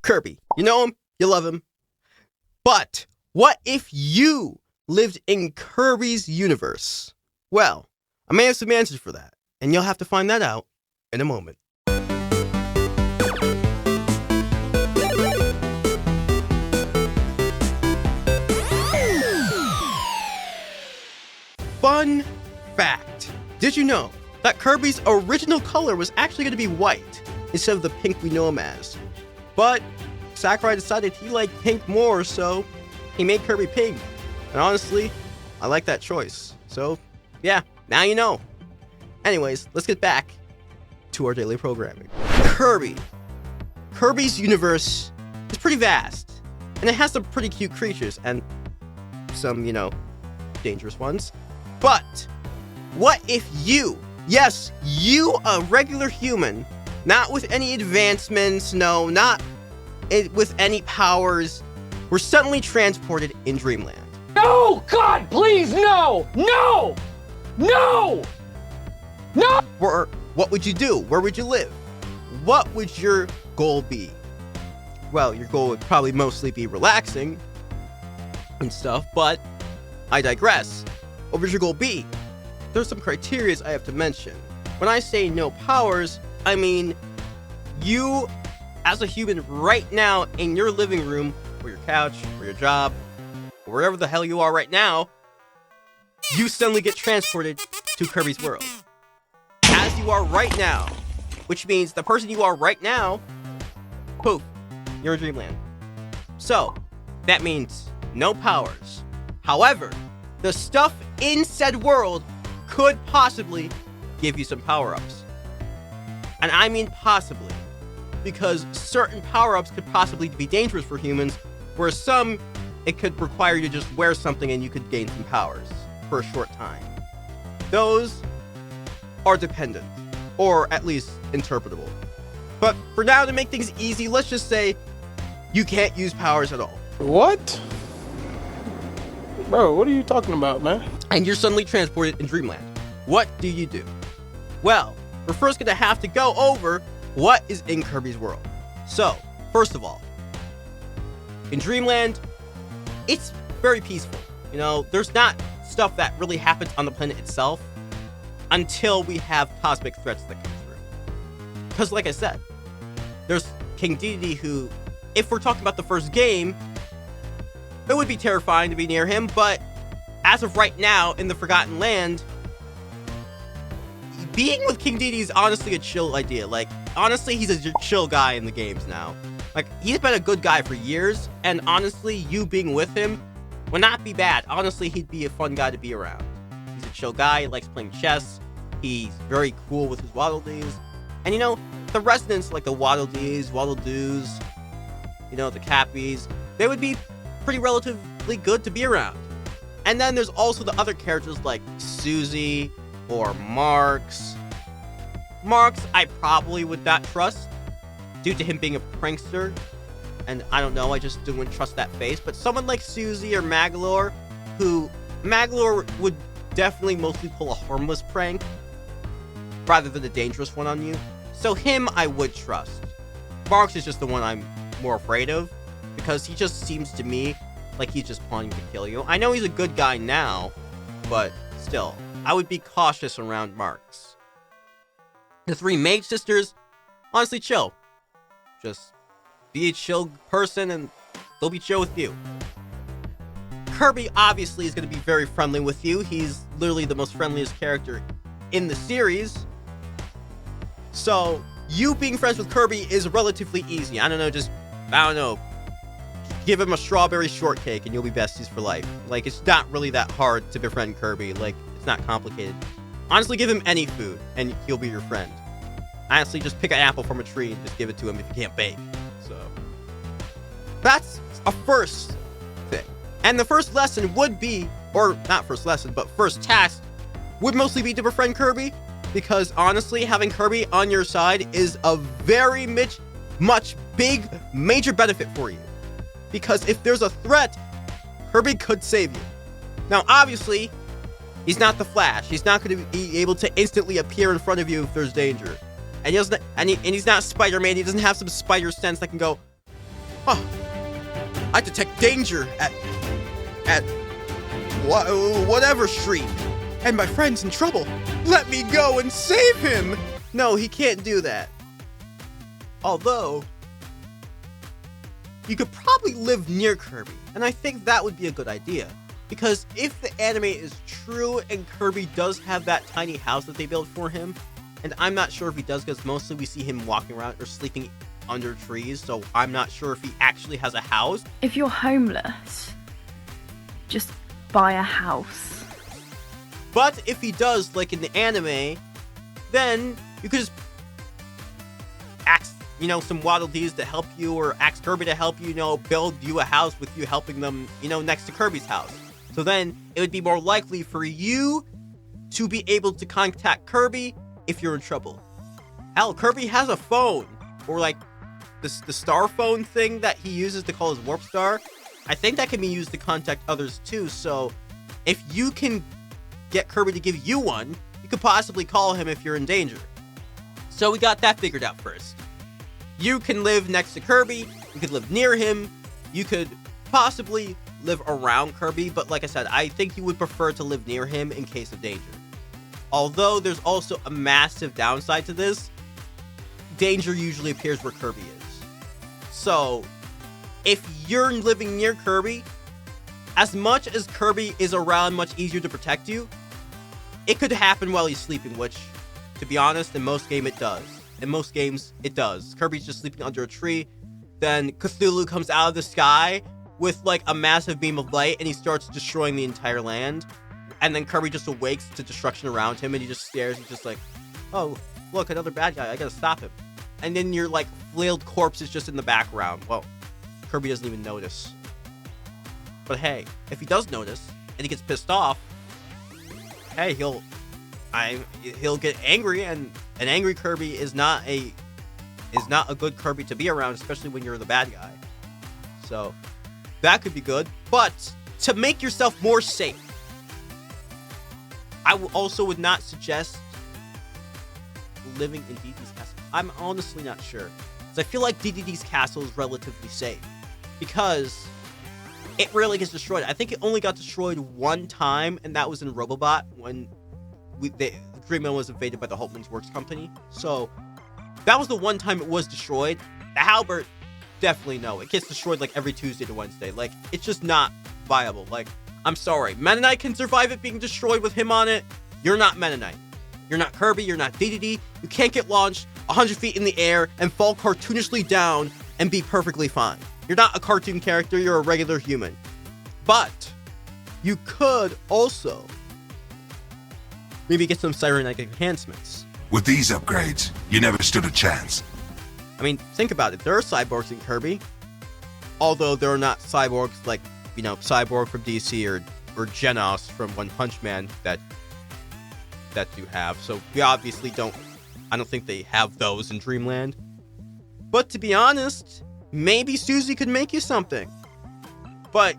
Kirby. You know him, you love him. But what if you lived in Kirby's universe? Well, I may have some answers for that, and you'll have to find that out in a moment. Fun fact. Did you know that Kirby's original color was actually going to be white instead of the pink we know him as? But Sakurai decided he liked pink more, so he made Kirby pink. And honestly, I like that choice. So, yeah, now you know. Anyways, let's get back to our daily programming. Kirby's universe is pretty vast, and it has some pretty cute creatures and some, dangerous ones. But what if you, yes, you, a regular human, not with any advancements, no, not with any powers, were suddenly transported in Dreamland? No! God, please, no! No! No! No! Or what would you do? Where would you live? What would your goal be? Well, your goal would probably mostly be relaxing and stuff, but I digress. What would your goal be? There's some criteria I have to mention. When I say no powers, I mean you, as a human right now in your living room, or your couch, or your job, or wherever the hell you are right now, you suddenly get transported to Kirby's world. As you are right now, which means the person you are right now, poof, you're in Dreamland. So, that means no powers. However, the stuff in said world could possibly give you some power-ups. And I mean possibly, because certain power-ups could possibly be dangerous for humans, whereas some, it could require you to just wear something and you could gain some powers for a short time. Those are dependent, or at least interpretable. But for now, to make things easy, let's just say you can't use powers at all. What? Bro, what are you talking about, man? And you're suddenly transported in Dreamland. What do you do? Well, we're first going to have to go over what is in Kirby's world. So, first of all, in Dreamland, it's very peaceful. There's not stuff that really happens on the planet itself until we have cosmic threats that come through. Because like I said, there's King Dedede who, if we're talking about the first game, it would be terrifying to be near him, but as of right now, in the Forgotten Land, being with King Dedede is honestly a chill idea. Honestly, he's a chill guy in the games now. He's been a good guy for years, and honestly, you being with him would not be bad. Honestly, he'd be a fun guy to be around. He's a chill guy, he likes playing chess, he's very cool with his Waddle Dees, and the residents like the Waddle Dees, Waddle Doos, the Cappies, they would be pretty relatively good to be around. And then there's also the other characters like Susie or Marks. Marks, I probably would not trust due to him being a prankster. And I don't know, I just wouldn't trust that face. But someone like Susie or Magalore, who Magalore would definitely mostly pull a harmless prank rather than a dangerous one on you. So him, I would trust. Marks is just the one I'm more afraid of, because he just seems to me like he's just planning to kill you. I know he's a good guy now, but still, I would be cautious around Marks. The three Mage Sisters, honestly chill. Just be a chill person and they'll be chill with you. Kirby obviously is going to be very friendly with you. He's literally the most friendliest character in the series. So, you being friends with Kirby is relatively easy. Give him a strawberry shortcake and you'll be besties for life. It's not really that hard to befriend Kirby. It's not complicated. Honestly, give him any food and he'll be your friend. Honestly, just pick an apple from a tree and just give it to him if you can't bake. So, that's a first thing. And the first lesson would be, or not first lesson, but first task would mostly be to befriend Kirby. Because honestly, having Kirby on your side is a very much big, major benefit for you. Because if there's a threat, Kirby could save you. Now, obviously, he's not the Flash. He's not going to be able to instantly appear in front of you if there's danger. And he's not Spider-Man. He doesn't have some spider sense that can go, Huh. I detect danger at whatever street. And my friend's in trouble. Let me go and save him! No, he can't do that. Although, you could probably live near Kirby, and I think that would be a good idea. Because if the anime is true and Kirby does have that tiny house that they built for him, and I'm not sure if he does because mostly we see him walking around or sleeping under trees, so I'm not sure if he actually has a house. If you're homeless, just buy a house. But if he does, like in the anime, then you could just ask, some Waddle Dees to help you, or ask Kirby to help you, build you a house with you helping them, next to Kirby's house. So then it would be more likely for you to be able to contact Kirby if you're in trouble. Hell, Kirby has a phone, or like the star phone thing that he uses to call his Warp Star. I think that can be used to contact others too. So if you can get Kirby to give you one, you could possibly call him if you're in danger. So we got that figured out first. You can live next to Kirby, you could live near him, you could possibly live around Kirby, but like I said, I think you would prefer to live near him in case of danger. Although there's also a massive downside to this, danger usually appears where Kirby is. So if you're living near Kirby, as much as Kirby is around much easier to protect you, it could happen while he's sleeping, which, to be honest, in most games it does. In most games, it does. Kirby's just sleeping under a tree, then Cthulhu comes out of the sky with like a massive beam of light and he starts destroying the entire land. And then Kirby just awakes to destruction around him and he just stares. He's just like, oh, look, another bad guy. I gotta stop him. And then your like flailed corpse is just in the background. Well, Kirby doesn't even notice. But hey, if he does notice and he gets pissed off, hey, he'll get angry, and an angry Kirby is not a good Kirby to be around, especially when you're the bad guy. So that could be good. But to make yourself more safe, I also would not suggest living in DDD's castle. I'm honestly not sure, because I feel like DDD's castle is relatively safe because it rarely gets destroyed. I think it only got destroyed one time, and that was in Robobot when Dreamland was invaded by the Hulkman's Works company. So that was the one time it was destroyed. The Halberd, definitely no. It gets destroyed like every Tuesday to Wednesday. Like, it's just not viable. Like, I'm sorry. Mennonite can survive it being destroyed with him on it. You're not Mennonite. You're not Kirby. You're not DDD. You can't get launched 100 feet in the air and fall cartoonishly down and be perfectly fine. You're not a cartoon character. You're a regular human. But you could also maybe get some cybernetic enhancements. With these upgrades, you never stood a chance. I mean, think about it. There are cyborgs in Kirby. Although there are not cyborgs like, Cyborg from DC or Genos from One Punch Man that do have. So we obviously I don't think they have those in Dreamland. But to be honest, maybe Susie could make you something. But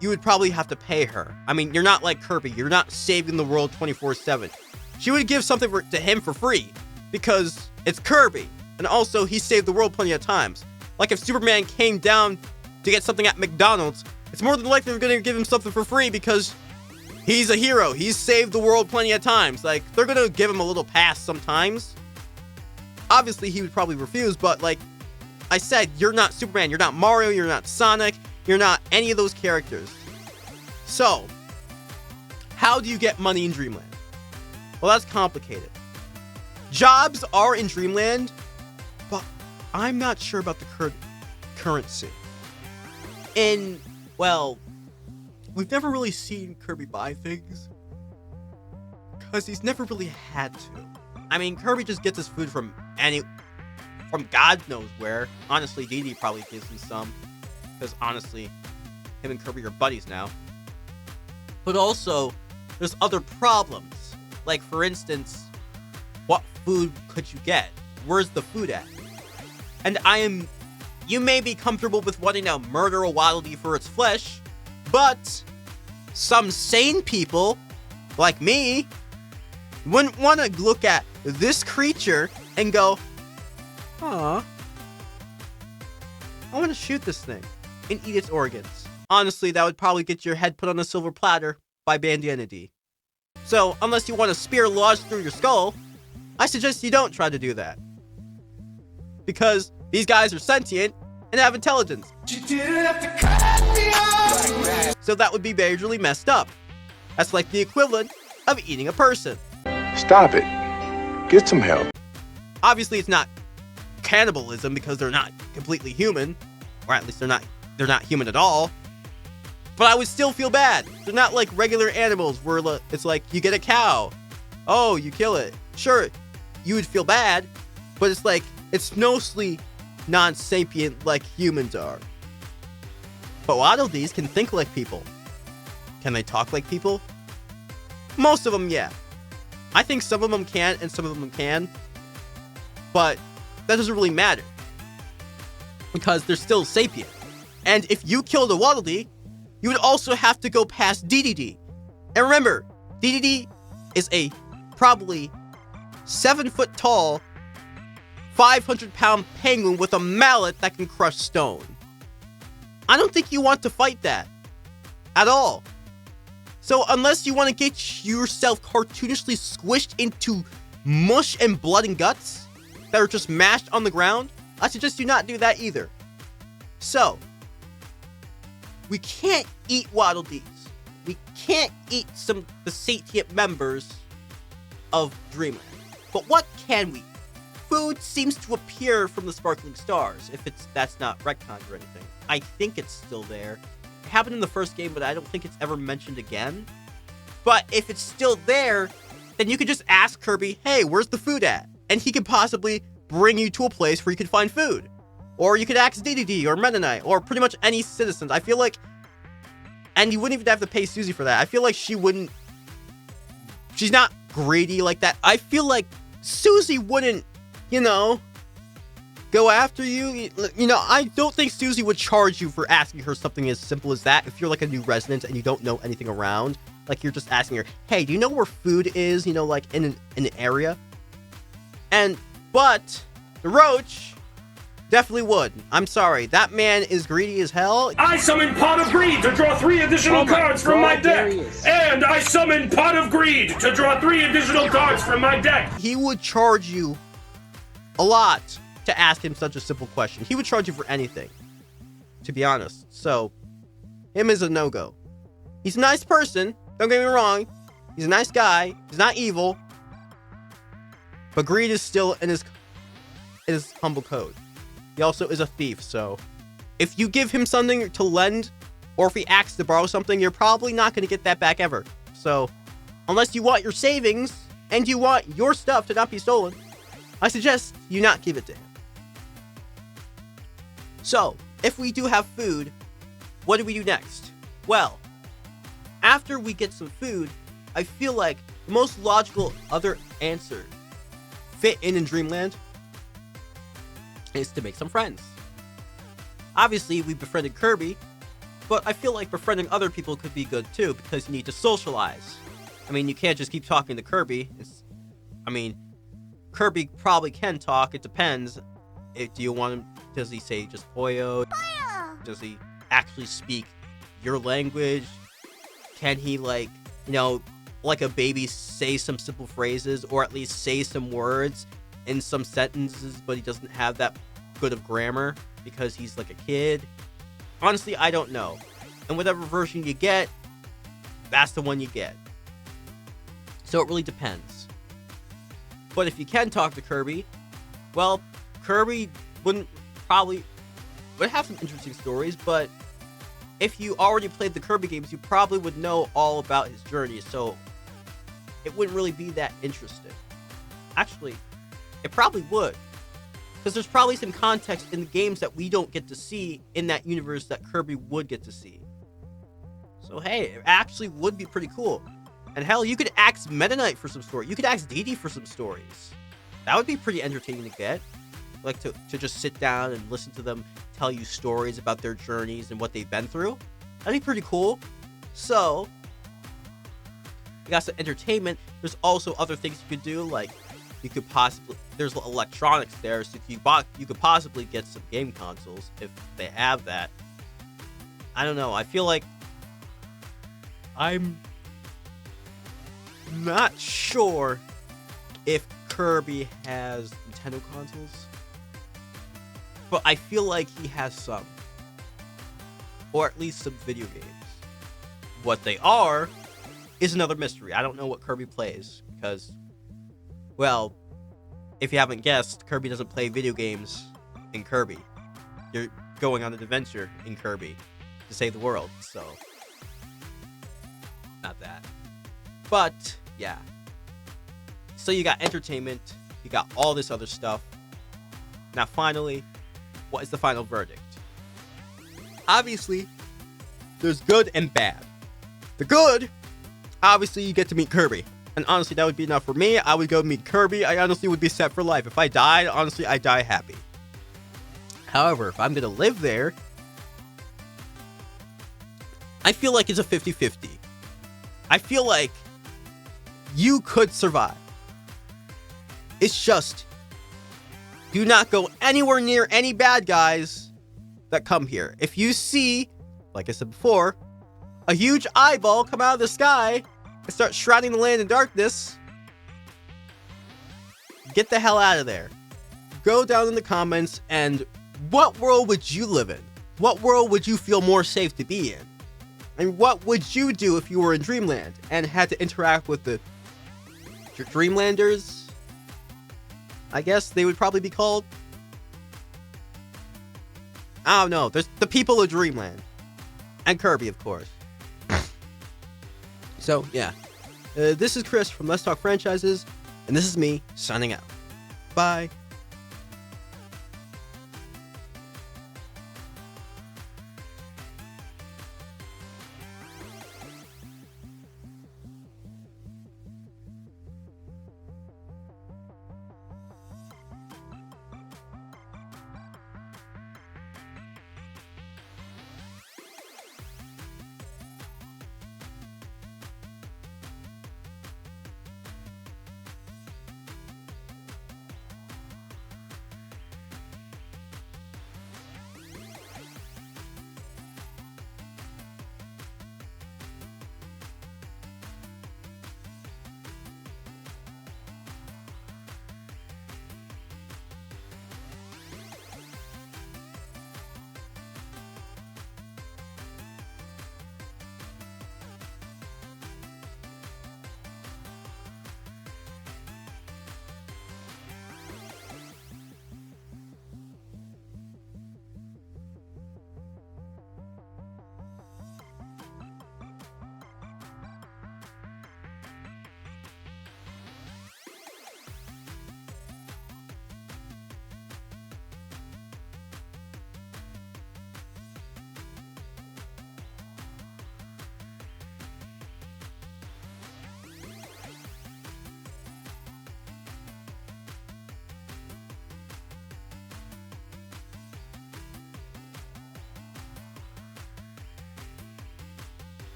you would probably have to pay her. I mean, you're not like Kirby. You're not saving the world 24/7. She would give something to him for free because it's Kirby. And also, he saved the world plenty of times. Like if Superman came down to get something at McDonald's, it's more than likely they're going to give him something for free because he's a hero. He's saved the world plenty of times. Like, they're going to give him a little pass sometimes. Obviously, he would probably refuse, but like I said, you're not Superman. You're not Mario. You're not Sonic. You're not any of those characters. So, how do you get money in Dreamland? Well, that's complicated. Jobs are in Dreamland, but I'm not sure about the currency. We've never really seen Kirby buy things because he's never really had to. I mean, Kirby just gets his food from God knows where. Honestly, Dee probably gives him some. Because honestly, him and Kirby are buddies now. But also, there's other problems. Like, for instance, what food could you get? Where's the food at? And you may be comfortable with wanting to murder a Waddle Dee for its flesh, but some sane people, like me, wouldn't want to look at this creature and go, "Aw, I want to shoot this thing and eat its organs. Honestly, that would probably get your head put on a silver platter by Bandianity. So, unless you want a spear lodged through your skull, I suggest you don't try to do that. Because these guys are sentient and have intelligence. So that would be majorly messed up. That's like the equivalent of eating a person. Stop it. Get some help. Obviously, it's not cannibalism because they're not completely human, or at least they're not human at all. But I would still feel bad. They're not like regular animals where it's like you get a cow, oh, you kill it. Sure, you would feel bad, but it's like it's mostly non-sapient like humans are. But a lot of these can think like people. Can they talk like people? Most of them, yeah. I think some of them can and some of them can. But that doesn't really matter. Because they're still sapient. And if you killed a Waddle Dee, you would also have to go past DDD. And remember, DDD is a probably 7-foot tall, 500-pound penguin with a mallet that can crush stone. I don't think you want to fight that. At all. So unless you want to get yourself cartoonishly squished into mush and blood and guts that are just mashed on the ground, I suggest you not do that either. So, we can't eat Waddle Dees. We can't eat the sentient members of Dreamland. But what can we? Food seems to appear from the sparkling stars, if that's not retconned or anything. I think it's still there. It happened in the first game, but I don't think it's ever mentioned again. But if it's still there, then you could just ask Kirby, hey, where's the food at? And he could possibly bring you to a place where you could find food. Or you could ask DDD or Mennonite or pretty much any citizens. I feel like, and you wouldn't even have to pay Susie for that. I feel like she's not greedy like that. I feel like Susie wouldn't, go after you. I don't think Susie would charge you for asking her something as simple as that. If you're like a new resident and you don't know anything around, like you're just asking her, hey, do you know where food is? Like in an area. But the Roach definitely would. I'm sorry, that man is greedy as hell. I summon Pot of Greed to draw 3 additional cards from my deck. And I summon Pot of Greed to draw 3 additional cards from my deck. He would charge you a lot to ask him such a simple question. He would charge you for anything, to be honest. So, him is a no-go. He's a nice person, don't get me wrong. He's a nice guy. He's not evil. But greed is still in his humble code. He also is a thief, so if you give him something to lend, or if he asks to borrow something, you're probably not going to get that back ever. So, unless you want your savings, and you want your stuff to not be stolen, I suggest you not give it to him. So, if we do have food, what do we do next? Well, after we get some food, I feel like the most logical other answer fit in Dreamland is to make some friends. Obviously, we befriended Kirby, but I feel like befriending other people could be good too, because you need to socialize. I mean, you can't just keep talking to Kirby. Kirby probably can talk, it depends. Do you want him, does he say just Poyo? Does he actually speak your language? Can he like a baby say some simple phrases, or at least say some words in some sentences, but he doesn't have that good of grammar because he's like a kid? Honestly, I don't know. And whatever version you get, that's the one you get. So it really depends. But if you can talk to Kirby, well, Kirby would have some interesting stories, but if you already played the Kirby games, you probably would know all about his journey, so it wouldn't really be that interesting. Actually, it probably would, because there's probably some context in the games that we don't get to see in that universe that Kirby would get to see. So hey, it actually would be pretty cool. And hell, you could ask Mennonite for some story. You could ask Dee Dee for some stories. That would be pretty entertaining to get. Like to just sit down and listen to them tell you stories about their journeys and what they've been through. That'd be pretty cool. So, you got some entertainment. There's also other things you could do, like you could possibly, there's electronics there, so you could possibly get some game consoles if they have that. I don't know. I feel like I'm not sure if Kirby has Nintendo consoles, but I feel like he has some, or at least some video games. What they are is another mystery. I don't know what Kirby plays because, well, if you haven't guessed, Kirby doesn't play video games in Kirby. You're going on an adventure in Kirby to save the world, so not that. But yeah, so you got entertainment, you got all this other stuff. Now finally, what is the final verdict? Obviously, there's good and bad. The good, obviously you get to meet Kirby. And honestly, that would be enough for me. I would go meet Kirby. I honestly would be set for life. If I died, honestly, I die happy. However, if I'm going to live there, I feel like it's a 50-50. I feel like you could survive. It's just, do not go anywhere near any bad guys that come here. If you see, like I said before, a huge eyeball come out of the sky and start shrouding the land in darkness, get the hell out of there. Go down in the comments and what world would you live in? What world would you feel more safe to be in? And what would you do if you were in Dreamland and had to interact with the Dreamlanders? I guess they would probably be called. I don't know. There's the people of Dreamland. And Kirby, of course. So, yeah. This is Chris from Let's Talk Franchises, and this is me signing out. Bye.